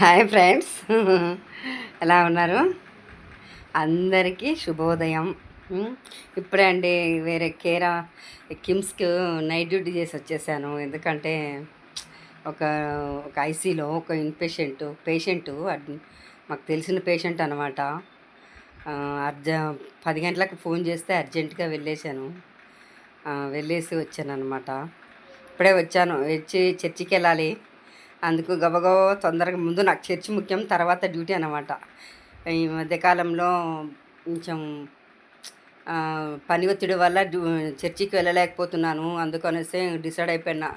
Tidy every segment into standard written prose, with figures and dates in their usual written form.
Hi friends. ఎలా ఉన్నారు? అందరికీ శుభోదయం. ఇప్పుడే అండి వేరే కిమ్స్కి నైట్ డ్యూటీ చేసి వచ్చేసాను. ఎందుకంటే ఒక ఒక ఐసీలో ఒక పేషెంటు మాకు తెలిసిన పేషెంట్ అనమాట. అర్జ 10 గంటలకు ఫోన్ చేస్తే అర్జెంటుగా వెళ్ళేసి వచ్చాను అనమాట. ఇప్పుడే వచ్చాను. చర్చికి వెళ్ళాలి. అందుకు గబగబా తొందరగా ముందు నాకు చర్చి ముఖ్యం, తర్వాత డ్యూటీ అన్నమాట. ఈ మధ్యకాలంలో కొంచెం పని ఒత్తిడి వల్ల చర్చికి వెళ్ళలేకపోతున్నాను. అందుకనేసి డిసైడ్ అయిపోయినా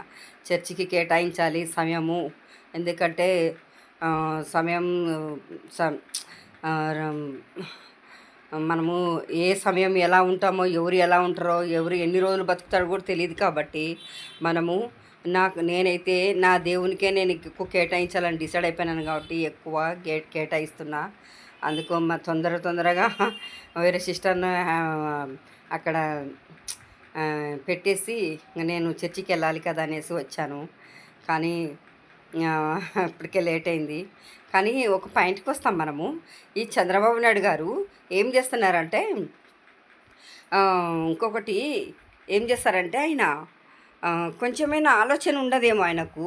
చర్చికి కేటాయించాలి సమయము. ఎందుకంటే సమయం మనము ఏ సమయం ఎలా ఉంటామో, ఎవరు ఎలా ఉంటారో, ఎవరు ఎన్ని రోజులు బతుకుతారో కూడా తెలియదు. కాబట్టి మనము నేనైతే నా దేవునికే నేను ఎక్కువ కేటాయించాలని డిసైడ్ అయిపోయినాను. కాబట్టి ఎక్కువ కేటాయిస్తున్నా. అందుకు తొందరగా వేరే సిస్టర్ను అక్కడ పెట్టేసి నేను చర్చికి వెళ్ళాలి కదా అనేసి వచ్చాను. కానీ ఇప్పటికే లేట్ అయింది. కానీ ఒక పాయింట్కి వస్తాం మనము. ఈ చంద్రబాబు నాయుడు గారు ఏం చేస్తున్నారంటే, ఇంకొకటి ఏం చేస్తారంటే, ఆయన కొంచెమైనా ఆలోచన ఉండదేమో ఆయనకు.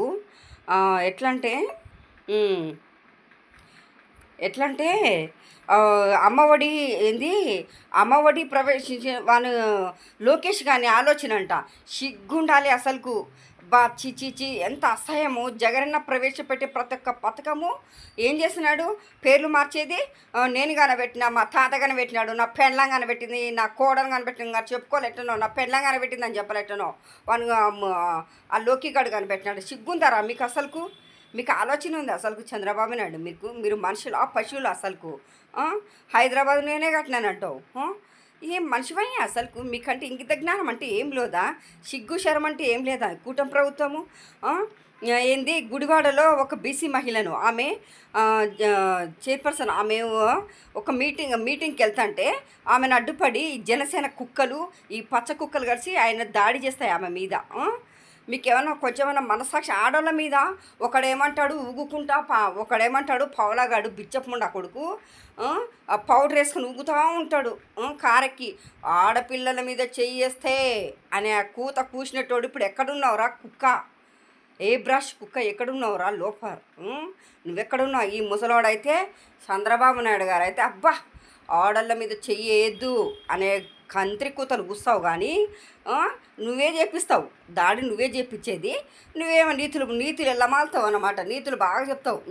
ఎట్లంటే అమ్మఒడి అమ్మఒడి ప్రవేశించే వాళ్ళు లోకేష్ కానీ ఆలోచన అంట. సిగ్గుండాలి అసలుకు. చిచి ఎంత అసహ్యము. జగనన్న ప్రవేశపెట్టే ప్రతి ఒక్క పథకము ఏం చేస్తున్నాడు? పేర్లు మార్చేది. నేను కనబెట్టినా, మా తాత కనబెట్టినాడు, నా పెండ్లం కనబెట్టింది, నా కోడలు కనబెట్టింది, చెప్పుకోలేటనో, నా పెండ్లం కనబెట్టిందని చెప్పలేటనో, వాడు ఆ లోకిగాడు కనబెట్టినాడు. సిగ్గుందారా మీకు అసలుకు? మీకు ఆలోచన ఉంది అసలుకు? చంద్రబాబు నాయుడు మీరు మనుషులు పశువులు అసలుకు. హైదరాబాద్ నేనే కట్టినానంటావు. ఏం మనిషివయ్యా అసలుకు? మీకంటే ఇంగిత జ్ఞానం అంటే ఏం లేదా? సిగ్గు శరం అంటే ఏం లేదా? కూటమి ప్రభుత్వము గుడివాడలో ఒక బీసీ మహిళను, ఆమె చైర్పర్సన్, ఆమె ఒక మీటింగ్కి వెళ్తుంటే ఆమెను అడ్డుపడి జనసేన కుక్కలు, ఈ పచ్చ కుక్కలు కలిసి ఆయన దాడి చేస్తాయి ఆమె మీద. మీకేమన్నా కొంచెమన్నా మనసాక్షి? ఆడోళ్ళ మీద ఒకడేమంటాడు ఊగుకుంటా, ఒకడేమంటాడు పవలగాడు బిచ్చపుండా కొడుకు పౌడర్ వేసుకుని ఊగుతూ ఉంటాడు కారెక్కి. ఆడపిల్లల మీద చెయ్యేస్తే అనే కూత కూసినట్టోడు ఇప్పుడు ఎక్కడున్నావురా కుక్క? ఏ బ్రష్ కుక్క ఎక్కడున్నావురా లోఫర్? నువ్వెక్కడున్నావు? ఈ ముసలోడైతే చంద్రబాబు నాయుడు గారు అయితే అబ్బా ఆడళ్ళ మీద చెయ్యేద్దు అనే కంత్రి కూతలు కూస్తావు. కానీ నువ్వే చేపిస్తావు దాడి, నువ్వే చేపించేది. నువ్వేమో నీతులు ఎలా మాలుతావు అన్నమాట. నీతులు బాగా చెప్తావు.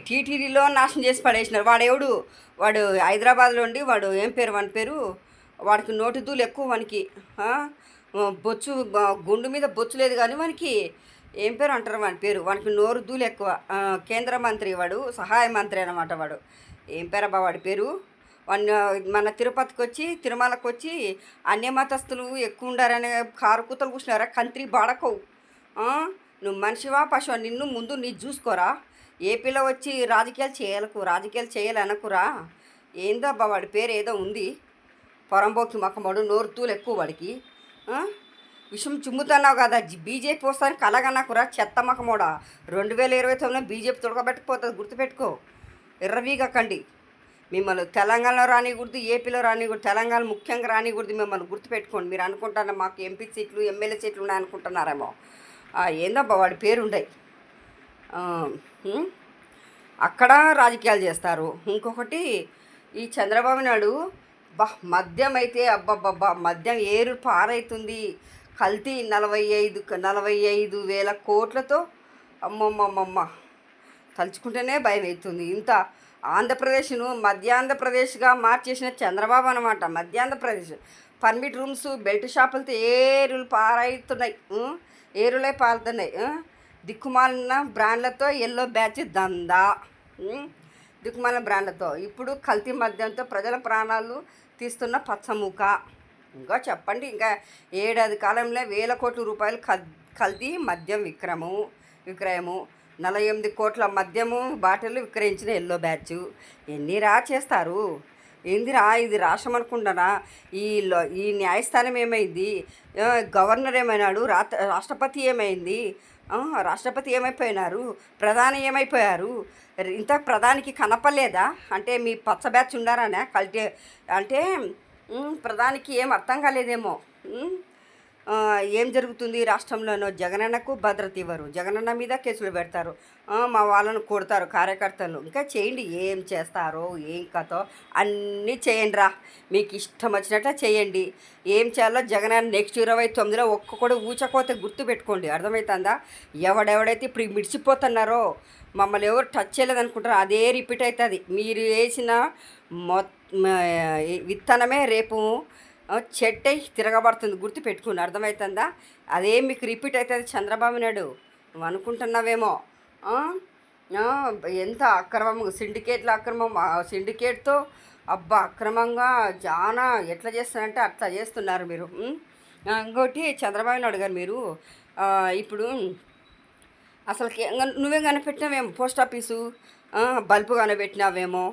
టీటీడీలో నాశనం చేసి పడేసినారు. వాడు హైదరాబాద్లో ఉండి, వాడు ఏం పేరు వాని పేరు, వాడికి నోటి దూలు ఎక్కువ. వానికి బొచ్చు, గుండు మీద బొచ్చు లేదు కానీ వానికి ఏం పేరు అంటారు వాని పేరు, వానికి నోరు దూలు ఎక్కువ. కేంద్ర మంత్రి, వాడు సహాయ మంత్రి అనమాట. వాడు ఏం పేరబ్బా వాడి పేరు. మన తిరుమలకు వచ్చి అన్యమతస్తులు ఎక్కువ ఉండారనే కారు కూతలు కూర్చున్నారా? కంత్రి బాడకవు. నువ్వు మనిషివా పశువా? నిన్ను ముందు నీ చూసుకోరా. ఏపీలో వచ్చి రాజకీయాలు చేయాలనకురా. ఏందబ్బా వాడి పేరు ఏదో ఉంది, పొరంబోకి మక్కమడు, నోరు తూలు ఎక్కువ వాడికి. విషయం చుమ్ముతున్నావు కదా, బీజేపీ వస్తాను కలగనకురా చెత్త మక్కమోడా. 2029 బీజేపీ తొడగబెట్టుకుపోతుంది, గుర్తుపెట్టుకో. ఎర్రవీగకండి. మిమ్మల్ని తెలంగాణలో రానికూడదు, ఏపీలో రానికూడదు, తెలంగాణ ముఖ్యంగా రానికూడదు. మిమ్మల్ని గుర్తుపెట్టుకోండి. మీరు అనుకుంటారా మాకు ఎంపీ సీట్లు, ఎమ్మెల్యే సీట్లు ఉన్నాయి అనుకుంటున్నారేమో. ఏందబ్బా వాడి పేరు ఉండయి. అక్కడ రాజకీయాలు చేస్తారు. ఇంకొకటి ఈ చంద్రబాబు నాయుడు మద్యం అయితే అబ్బబ్బబ్బా మద్యం ఏరు పారైతుంది. కల్తీ 45,000 కోట్లతో. అమ్మమ్మమ్మమ్మ తలుచుకుంటేనే భయం అవుతుంది. ఇంత ఆంధ్రప్రదేశ్ను మధ్యాంధ్రప్రదేశ్గా మార్చేసిన చంద్రబాబు అనమాట. మధ్యాంధ్రప్రదేశ్ పర్మిట్ రూమ్స్, బెల్ట్ షాపులతో ఏరులై పారుతున్నాయి. దిక్కుమాలిన బ్రాండ్లతో ఎల్లో బ్యాచ్ దందా. దిక్కుమాలిన బ్రాండ్లతో ఇప్పుడు కల్తీ మద్యంతో ప్రజల ప్రాణాలు తీస్తున్న పచ్చముఖ. ఇంకా చెప్పండి. ఇంకా 7 కాలంలో 1,000 కోట్ల రూపాయలు కల్తీ మద్యం విక్రయము. 48 కోట్ల మద్యము బాటిల్ విక్రయించిన ఎల్లో బ్యాచ్. ఎన్ని చేస్తారు? ఏందిరా ఇది రాష్ట్రం అనుకుంటారా? ఈ న్యాయస్థానం ఏమైంది? గవర్నర్ ఏమైనాడు? రాష్ట్రపతి ఏమైంది? రాష్ట్రపతి ఏమైపోయినారు? ప్రధాని ఏమైపోయారు? ఇంత ప్రధానికి కనపలేదా? అంటే మీ పచ్చ బ్యాచ్ ఉండారనే కల్టే అంటే ప్రధానికి ఏం అర్థం కాలేదేమో. ఏం జరుగుతుంది రాష్ట్రంలోనో? జగనన్నకు భద్రత ఇవ్వరు, జగనన్న మీద కేసులు పెడతారు, మా వాళ్ళను కొడతారు కార్యకర్తలు. ఇంకా చేయండి, ఏం చేస్తారో ఏం కథో అన్నీ చేయండి రా, మీకు ఇష్టం వచ్చినట్టు చేయండి. ఏం చేయాలో జగనన్న నెక్స్ట్ 29లో ఒక్కొక్కడు ఊచకోతే గుర్తు పెట్టుకోండి. అర్థమవుతుందా? ఎవడెవడైతే ఇప్పుడు మిడిచిపోతున్నారో, మమ్మల్ని ఎవరు టచ్ చేయలేదు అనుకుంటారో అదే రిపీట్ అవుతుంది. మీరు వేసిన విత్తనమే రేపు చెట్టై తిరగబడుతుంది, గుర్తు పెట్టుకుని. అర్థమవుతుందా? అదే మీకు రిపీట్ అవుతుంది. చంద్రబాబు నాయుడు నువ్వు అనుకుంటున్నావేమో ఎంత అక్రమం, సిండికేట్ల అక్రమం, సిండికేట్తో అబ్బా అక్రమంగా చాలా ఎట్లా చేస్తారంటే అట్లా చేస్తున్నారు మీరు. ఇంకోటి చంద్రబాబు నాయుడు గారు, మీరు ఇప్పుడు అసలు నువ్వే కనిపెట్టినావేమో పోస్ట్ ఆఫీసు, బల్బు కనిపెట్టినావేమో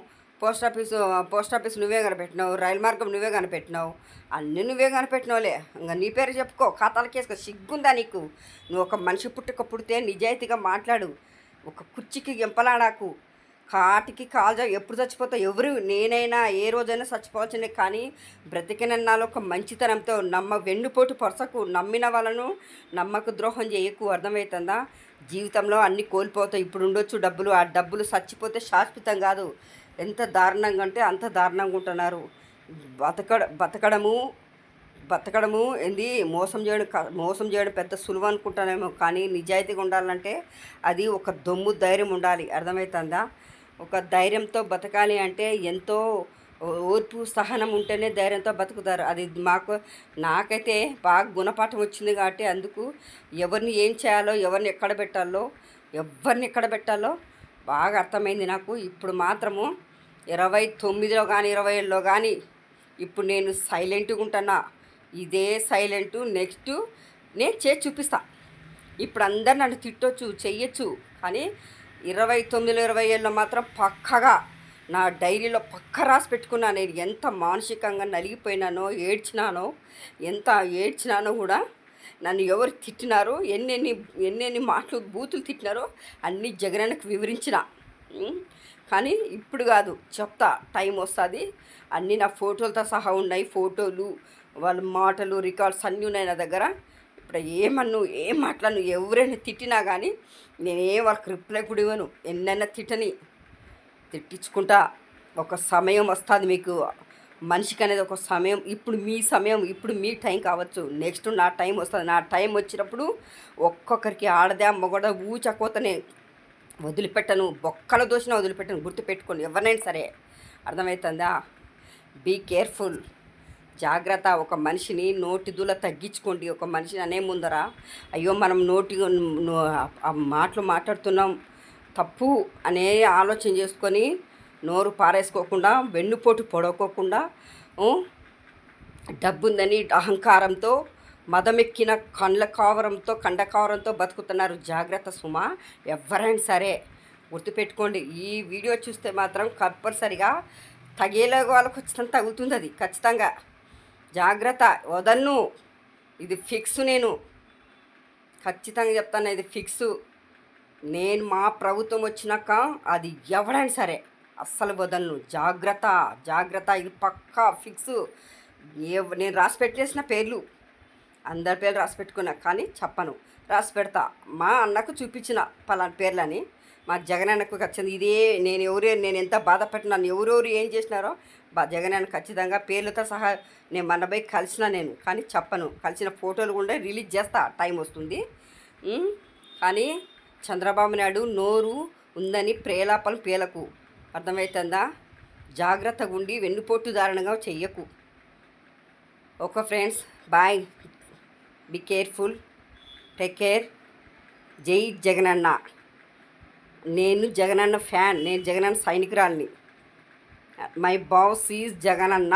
పోస్ట్ ఆఫీస్ నువ్వే కనిపెట్టినావు, రైలు మార్గం నువ్వే కనిపెట్టినావు, అన్నీ నువ్వే కనిపెట్టినావులే. ఇంకా నీ పేరు చెప్పుకో, ఖాతాల కేసుకో. సిగ్గుందా నీకు? నువ్వు ఒక మనిషి పుడితే నిజాయితీగా మాట్లాడు. ఒక కుర్చీకి ఎంపలాడాకు, కాటికి కాల్జా. ఎప్పుడు చచ్చిపోతావు? ఎవరు నేనైనా ఏ రోజైనా చచ్చిపోవాల్సిందే, కానీ బ్రతికినన్నాళ్ళు ఒక మంచితనంతో వెన్నుపోటు పరసకు, నమ్మిన వాళ్ళను నమ్మక ద్రోహం చేయకు. అర్థమవుతుందా? జీవితంలో అన్నీ కోల్పోతావు. ఇప్పుడు ఉండొచ్చు డబ్బులు, ఆ డబ్బులు చచ్చిపోతే శాశ్వతం కాదు. ఎంత దారుణంగా అంటే అంత దారుణంగా ఉంటున్నారు. బతకడము ఏంది? మోసం చేయడం పెద్ద సులువు అనుకుంటానేమో, కానీ నిజాయితీగా ఉండాలంటే అది ఒక దమ్ము ధైర్యం ఉండాలి. అర్థమవుతుందా? ఒక ధైర్యంతో బతకాలి అంటే ఎంతో ఓర్పు సహనం ఉంటేనే ధైర్యంతో బతుకుతారు. అది నాకైతే బాగా గుణపాఠం వచ్చింది కాబట్టి అందుకు ఎవరిని ఏం చేయాలో, ఎవరిని ఎక్కడ పెట్టాలో బాగా అర్థమైంది నాకు. ఇప్పుడు మాత్రము 29లో కానీ 27లో కానీ ఇప్పుడు నేను సైలెంట్గా ఉంటున్నా. ఇదే సైలెంటు. నెక్స్ట్ నేను చేసి చూపిస్తా. ఇప్పుడు అందరు నన్ను తిట్టొచ్చు, చెయ్యొచ్చు, కానీ 29లో 27లో మాత్రం పక్కగా నా డైరీలో రాసి పెట్టుకున్నా. నేను ఎంత మానసికంగా నలిగిపోయినానో, ఎంత ఏడ్చినానో కూడా. నన్ను ఎవరు తిట్టినారో, ఎన్నెన్ని మాటలు బూతులు తిట్టినారో అన్నీ జగనన్నకు వివరించిన. కానీ ఇప్పుడు కాదు, చెప్తా, టైం వస్తుంది. అన్నీ నా ఫోటోలతో సహా ఉన్నాయి. ఫోటోలు, వాళ్ళ మాటలు, రికార్డ్స్ అన్నీ ఉన్నాయి నా దగ్గర. ఇప్పుడు ఏం మాట్లాడను. ఎవరైనా తిట్టినా కానీ నేనేం వాళ్ళకి రిప్లై కూడా ఇవ్వను. ఎన్నైనా తిట్టించుకుంటా. ఒక సమయం వస్తుంది మీకు, మనిషికి అనేది ఒక సమయం. ఇప్పుడు మీ సమయం, ఇప్పుడు మీ టైం కావచ్చు. నెక్స్ట్ నా టైం వస్తుంది. నా టైం వచ్చినప్పుడు ఒక్కొక్కరికి ఆడదా మొగడ ఊచకోతనే వదిలిపెట్టను, బొక్కల దోషిన వదిలిపెట్టను. గుర్తుపెట్టుకోండి ఎవరినైనా సరే. అర్థమవుతుందా? బీ కేర్ఫుల్, జాగ్రత్త. ఒక మనిషిని నోటి దూల తగ్గించుకోండి. ఒక మనిషిని అనే ముందర అయ్యో మనం మాటలు మాట్లాడుతున్నాం తప్పు అనే ఆలోచన చేసుకొని నోరు పారేసుకోకుండా, వెన్నుపోటు పొడవకోకుండా, డబ్బుందని అహంకారంతో, మదమెక్కిన కండకావరంతో బతుకుతున్నారు. జాగ్రత్త సుమా, ఎవరైనా సరే గుర్తుపెట్టుకోండి. ఈ వీడియో చూస్తే మాత్రం కంపల్సరిగా తగేలా వాళ్ళకు ఖచ్చితంగా తగులుతుంది. అది ఖచ్చితంగా జాగ్రత్త, వదలను. ఇది ఫిక్స్. నేను ఖచ్చితంగా చెప్తాను, ఇది ఫిక్స్. నేను మా ప్రభుత్వం వచ్చినాక అది ఎవడైనా సరే అస్సలు వదలను. జాగ్రత్త. ఇది పక్కా ఫిక్స్. నేను రాసి పెట్టేసిన పేర్లు, అందరి పేర్లు రాసి పెట్టుకున్నా, కానీ చెప్పను. రాసి పెడతా. మా అన్నకు చూపించిన పలానా పేర్లని, మా జగనన్నకు వచ్చింది. ఇదే నేను ఎంత బాధపెట్టినాను, ఎవరెవరు ఏం చేసినారో జగనన్న ఖచ్చితంగా పేర్లతో సహా నేను మనబై నేను, కానీ చెప్పను. కలిసిన ఫోటోలు కూడా రిలీజ్ చేస్తా, టైం వస్తుంది. కానీ చంద్రబాబు నాయుడు నోరు ఉందని ప్రేలాపలు పేలకు. అర్థమవుతుందా? జాగ్రత్తగా ఉండి వెన్నుపోటు దారుణంగా చెయ్యకు. Okay friends, bye. Be careful, take care. జై జగనన్న. నేను జగనన్న ఫ్యాన్, నేను జగనన్న సైనికురాలిని. My boss is Jagananna.